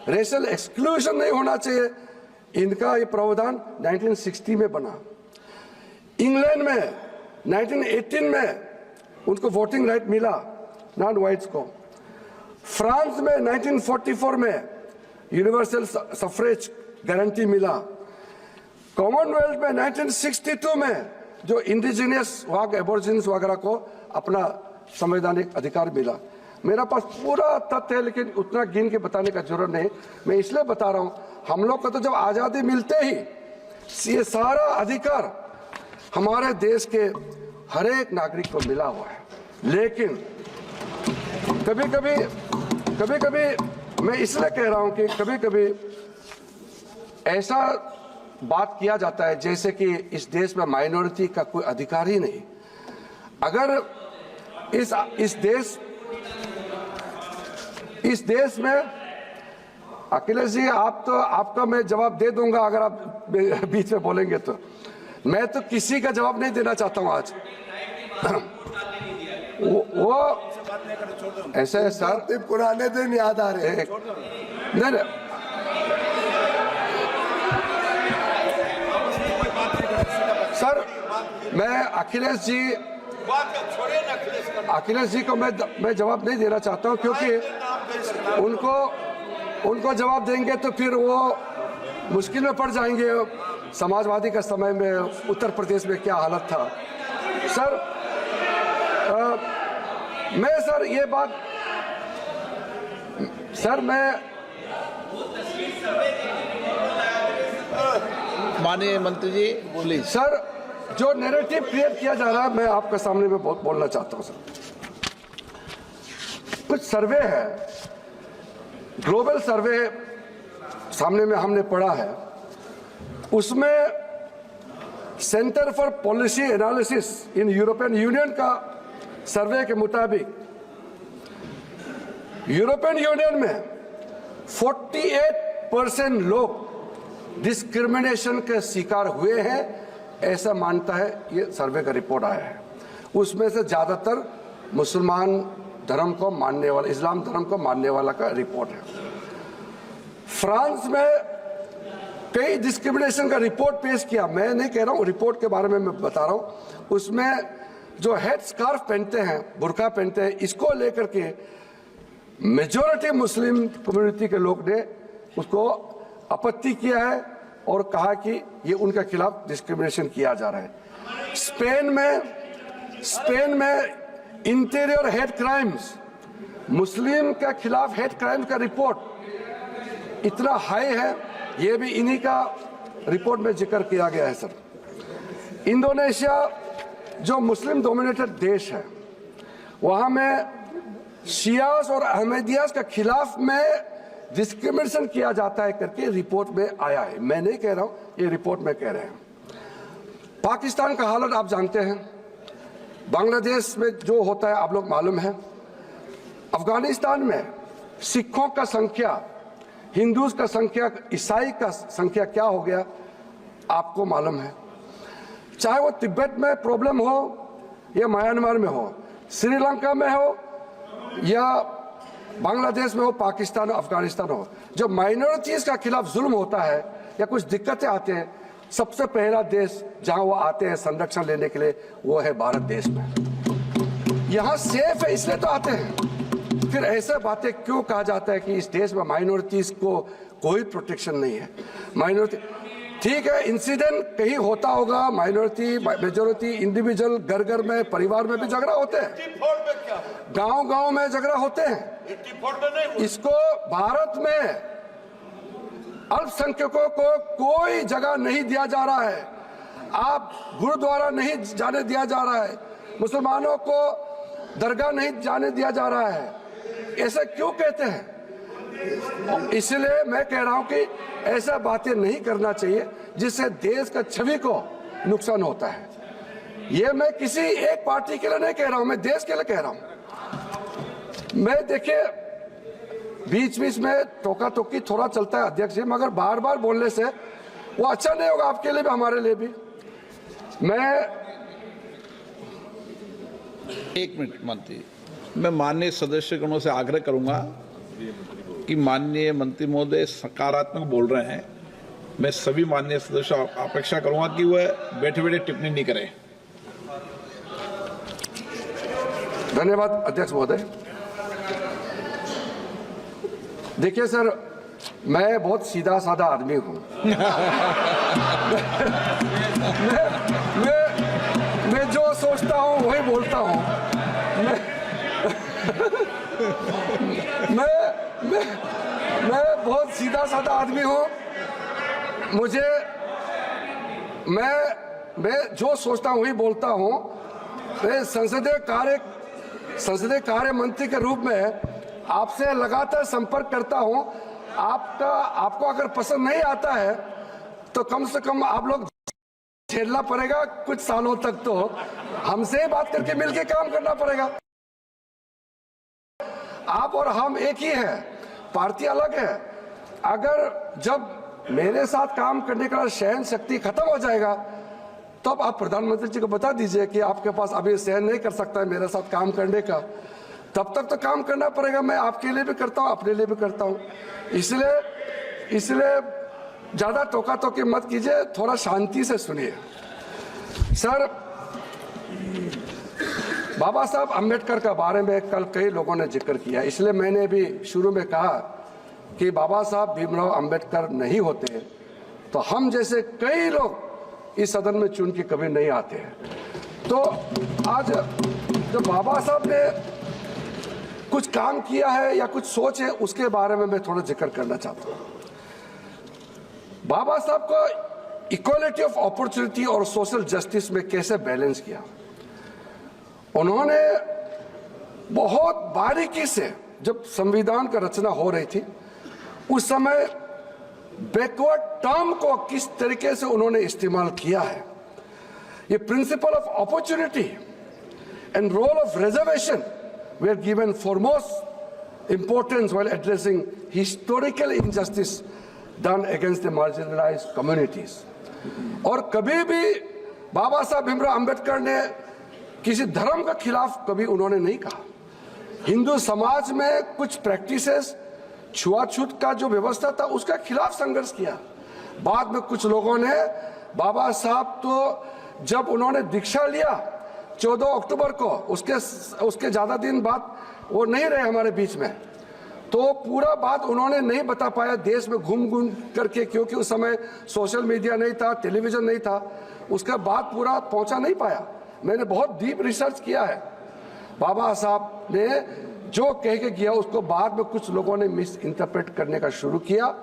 Racial exclusion नहीं होना चाहिए, इनका ये प्रावधान 1960 में बना। इंग्लैंड में 1918 में उनको वोटिंग राइट मिला नॉन वाइट्स को। फ्रांस में 1944 में यूनिवर्सल सफरेज गारंटी मिला। कॉमनवेल्थ में 1962 में जो इंडिजिनियस वाग एबोरिजिन्स वगैरह को अपना संवैधानिक अधिकार मिला। मेरा पास पूरा तथ्य है, लेकिन उतना गिन के बताने का जरूरत नहीं। मैं इसलिए बता रहा हूं, हम लोग को तो जब आजादी मिलते ही ये सारा अधिकार हमारे देश के हर एक नागरिक को मिला हुआ है। लेकिन कभी कभी मैं इसलिए कह रहा हूं कि कभी कभी ऐसा बात किया जाता है जैसे कि इस देश में माइनॉरिटी का कोई अधिकार ही नहीं। अगर इस देश में अखिलेश जी, आपका मैं जवाब दे दूंगा अगर आप बीच में बोलेंगे तो। मैं तो किसी का जवाब नहीं देना चाहता हूं आज। वो ऐसे है सर, पुराने दिन याद आ रहे हैं। नहीं, सर मैं अखिलेश जी को मैं जवाब नहीं देना चाहता हूं, क्योंकि उनको जवाब देंगे तो फिर वो मुश्किल में पड़ जाएंगे। समाजवादी का समय में उत्तर प्रदेश में क्या हालत था सर। मैं सर ये बात सर मैं माननीय मंत्री जी बोलिए। सर जो नैरेटिव क्रिएट किया जा रहा है, मैं आपके सामने में बोलना चाहता हूं सर। कुछ सर्वे है, ग्लोबल सर्वे सामने में हमने पढ़ा है, उसमें centre for policy analysis in European union का सर्वे के मुताबिक यूरोपियन यूनियन में 48% लोग डिस्क्रिमिनेशन के शिकार हुए हैं, ऐसा मानता है ये सर्वे का रिपोर्ट आया है। उसमें से ज्यादातर मुसलमान धर्म को मानने वाला, इस्लाम धर्म को मानने वाला का रिपोर्ट है। फ्रांस में कई डिस्क्रिमिनेशन का रिपोर्ट पेश किया। मैं नहीं कह रहा हूं, रिपोर्ट के बारे में मैं बता रहा हूं। उसमें जो हेड स्कार्फ पहनते हैं, बुर्का पहनते हैं, इसको लेकर के मेजॉरिटी मुस्लिम कम्युनिटी के लोग ने उसको आपत्ति किया है और कहा कि ये उनके खिलाफ डिस्क्रिमिनेशन किया जा रहा है। स्पेन में इंटीरियर हेड क्राइम्स, मुस्लिम के खिलाफ हेड क्राइम्स का रिपोर्ट इतना हाई है, ये भी इन्हीं का रिपोर्ट में जिक्र किया गया है सर। इंडोनेशिया जो मुस्लिम डोमिनेटेड देश है, वहां में शियास और अहमदियास के खिलाफ में डिस्क्रिमिनेशन किया जाता है करके रिपोर्ट में आया है। मैं नहीं कह रहा हूं, ये रिपोर्ट में कह रहे हैं। पाकिस्तान का हालत आप जानते हैं, बांग्लादेश में जो होता है आप लोग मालूम है, अफगानिस्तान में सिखों का संख्या, हिंदूज का संख्या, ईसाई का संख्या क्या हो गया आपको मालूम है। चाहे वो तिब्बत में प्रॉब्लम हो या म्यांमार में हो, श्रीलंका में हो या बांग्लादेश में हो, पाकिस्तान, अफगानिस्तान हो, जो माइनॉरिटीज का खिलाफ जुल्म होता है या कुछ दिक्कतें आते हैं, सबसे पहला देश जहां वो आते हैं संरक्षण लेने के लिए वो है भारत देश में। यहां सेफ है इसलिए तो आते हैं। फिर ऐसे बातें क्यों कहा जाता है कि इस देश में माइनॉरिटीज को कोई प्रोटेक्शन नहीं है। माइनॉरिटी ठीक है, इंसिडेंट कहीं होता होगा, माइनॉरिटी मेजोरिटी इंडिविजुअल घर घर में परिवार में भी झगड़ा होते हैं, गांव में झगड़ा होते हैं। इसको भारत में अल्पसंख्यकों को कोई जगह नहीं दिया जा रहा है। आप गुरुद्वारा नहीं जाने दिया जा रहा है, मुसलमानों को दरगाह नहीं जाने दिया जा रहा है। ऐसा क्यों कहते हैं? इसलिए मैं कह रहा हूं कि ऐसा बातें नहीं करना चाहिए जिससे देश का छवि को नुकसान होता है। ये मैं किसी एक पार्टी के लिए नहीं कह रहा हूं, मैं देश के लिए कह रहा हूं। मैं देखिए बीच बीच में टोका टोकी थोड़ा चलता है अध्यक्ष जी, मगर बार बार बोलने से वो अच्छा नहीं होगा आपके लिए भी हमारे लिए भी। मैं एक मिनट मंत्री, मैं माननीय सदस्यगणों से आग्रह करूंगा कि माननीय मंत्री महोदय सकारात्मक बोल रहे हैं। मैं सभी माननीय सदस्यों अपेक्षा करूंगा कि वह बैठे बैठे टिप्पणी नहीं करें। धन्यवाद अध्यक्ष महोदय। देखिए सर, मैं बहुत सीधा साधा आदमी हूं। मैं जो सोचता हूं वही बोलता हूं। मैं बहुत सीधा साधा आदमी हूं। मैं जो सोचता हूं वही बोलता हूं। मैं संसदीय कार्य मंत्री के रूप में आपसे लगातार संपर्क करता हूं। आपको अगर पसंद नहीं आता है तो कम से कम आप लोग झेलना पड़ेगा कुछ सालों तक। तो हमसे बात करके मिलके काम करना पड़ेगा। आप और हम एक ही हैं, पार्टी अलग है। अगर जब मेरे साथ काम करने का सहन शक्ति खत्म हो जाएगा तो आप प्रधानमंत्री जी को बता दीजिए कि आपके पास अभी सहन नहीं कर सकता है मेरे साथ काम करने का। तब तक तो काम करना पड़ेगा। मैं आपके लिए भी करता हूं, अपने लिए भी करता हूं। इसलिए ज्यादा टोका टोकी मत कीजिए, थोड़ा शांति से सुनिए। सर, बाबा साहब अम्बेडकर के बारे में कल कई लोगों ने जिक्र किया, इसलिए मैंने भी शुरू में कहा कि बाबा साहब भीमराव अम्बेडकर नहीं होते तो हम जैसे कई लोग इस सदन में चुन के कभी नहीं आते हैं। तो आज जो बाबा साहब ने कुछ काम किया है या कुछ सोच है उसके बारे में मैं थोड़ा जिक्र करना चाहता हूं। बाबा साहब को इक्वालिटी ऑफ अपॉर्चुनिटी और सोशल जस्टिस में कैसे बैलेंस किया, उन्होंने बहुत बारीकी से, जब संविधान का रचना हो रही थी उस समय बैकवर्ड टर्म को किस तरीके से उन्होंने इस्तेमाल किया है। ये principle of opportunity and role of reservation were given foremost importance while addressing historical injustice done against the marginalized communities. और कभी भी बाबा साहब भीमराव अंबेडकर ने किसी धर्म के खिलाफ कभी उन्होंने नहीं कहा। हिंदू समाज में कुछ प्रैक्टिसेस, छुआछूत का जो व्यवस्था था उसका खिलाफ संघर्ष किया। बाद में कुछ लोगों ने, बाबा साहब तो जब उन्होंने दीक्षा लिया 14 अक्टूबर को, उसके ज्यादा दिन बाद वो नहीं रहे हमारे बीच में, तो पूरा बात उन्होंने नहीं बता पाया देश में घूम करके, क्योंकि उस समय सोशल मीडिया नहीं था, टेलीविजन नहीं था। उसका बात पूरा पहुंचा नहीं पाया। मैंने बहुत डीप रिसर्च किया है। बाबा साहब ने जो कह के किया उसको बाद में कुछ लोगों ने मिस इंटरप्रेट करने का शुरू किया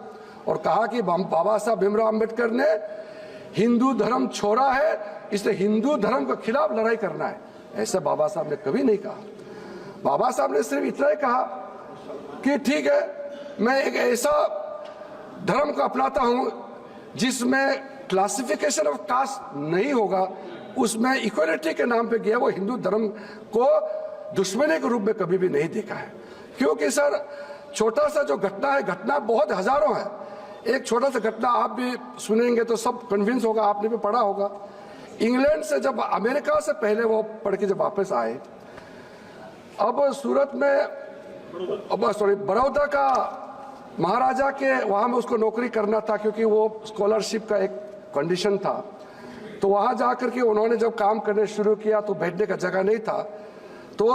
और कहा कि बाबा साहब भीमराव अंबेडकर ने हिंदू धर्म छोड़ा है, इसलिए हिंदू धर्म के खिलाफ लड़ाई करना है। ऐसा बाबा साहब ने कभी नहीं कहा। बाबा साहब ने सिर्फ इतना ही कहा कि ठीक है, मैं एक ऐसा धर्म को अपनाता हूं जिसमें क्लासिफिकेशन ऑफ कास्ट नहीं होगा, उसमें इक्वालिटी के नाम पे गया। वो हिंदू धर्म को दुश्मनी के रूप में कभी भी नहीं देखा है। क्योंकि सर, छोटा सा जो घटना है, घटना बहुत हजारों है। एक छोटा सा घटना आप भी सुनेंगे तो सब कन्विंस होगा, आपने भी पढ़ा होगा। इंग्लैंड से जब, अमेरिका से पहले वो पढ़ के जब वापस आए, अब सूरत में, बड़ौदा का महाराजा के वहां में उसको नौकरी करना था, क्योंकि वो स्कॉलरशिप का एक कंडीशन था। तो वहां जाकर के उन्होंने जब काम करने शुरू किया तो बैठने का जगह नहीं था, तो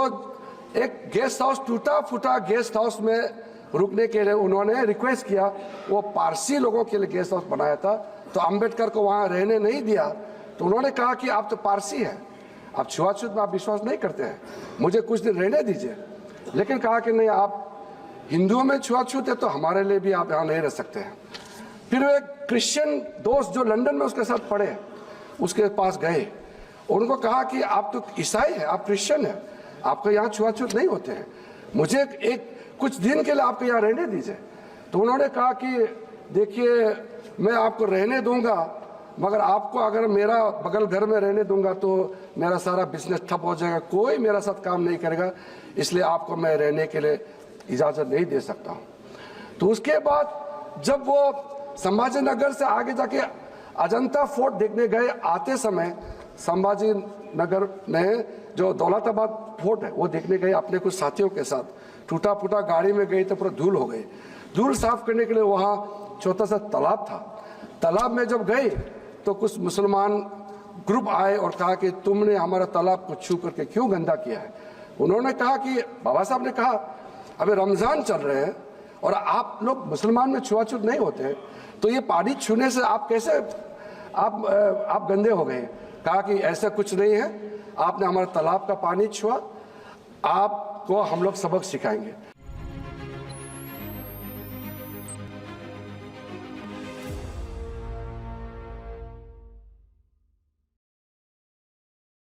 एक गेस्ट हाउस, टूटा फूटा गेस्ट हाउस में रुकने के लिए उन्होंने रिक्वेस्ट किया। वो पारसी लोगों के लिए गेस्ट हाउस बनाया था, तो अंबेडकर को वहां रहने नहीं दिया। तो उन्होंने कहा कि आप तो पारसी हैं, आप छुआछूत में आप विश्वास नहीं करते हैं, मुझे कुछ दिन रहने दीजिए। लेकिन कहा कि नहीं, आप हिंदुओं में छुआछूत है तो हमारे लिए भी आप यहाँ नहीं रह सकते हैं। फिर वो एक क्रिश्चियन दोस्त जो लंदन में उसके साथ पढ़े, उसके पास गए, उनको कहा कि आप तो ईसाई हैं, आप क्रिश्चियन हैं, आपको यहाँ छुआछूत नहीं होते हैं, मुझे एक कुछ दिन के लिए आपको यहाँ रहने दीजिए। तो उन्होंने कहा कि देखिए, मैं आपको रहने दूंगा, मगर आपको अगर मेरा बगल घर में रहने दूंगा तो मेरा सारा बिजनेस ठप हो जाएगा, कोई मेरा साथ काम नहीं करेगा, इसलिए आपको मैं रहने के लिए इजाजत नहीं दे सकता हूँ। तो उसके बाद जब वो संभाजी नगर से आगे जाके अजंता फोर्ट देखने गए, आते समय संभाजी नगर में जो दौलताबाद फोर्ट है वो देखने गए अपने कुछ साथियों के साथ। टूटा फूटा गाड़ी में गई तो पूरा धूल हो गई। धूल साफ करने के लिए वहाँ छोटा सा तालाब था। तालाब में जब गए तो कुछ मुसलमान ग्रुप आए और कहा कि तुमने हमारा तालाब को छू करके क्यों गंदा किया है। उन्होंने कहा कि बाबा साहब ने कहा अभी रमज़ान चल रहे हैं और आप लोग मुसलमान में छुआछूत नहीं होते, तो ये पानी छूने से आप कैसे आप गंदे हो गए। कहा कि ऐसा कुछ नहीं है, आपने हमारे तालाब का पानी छुआ, आपको हम लोग सबक सिखाएंगे।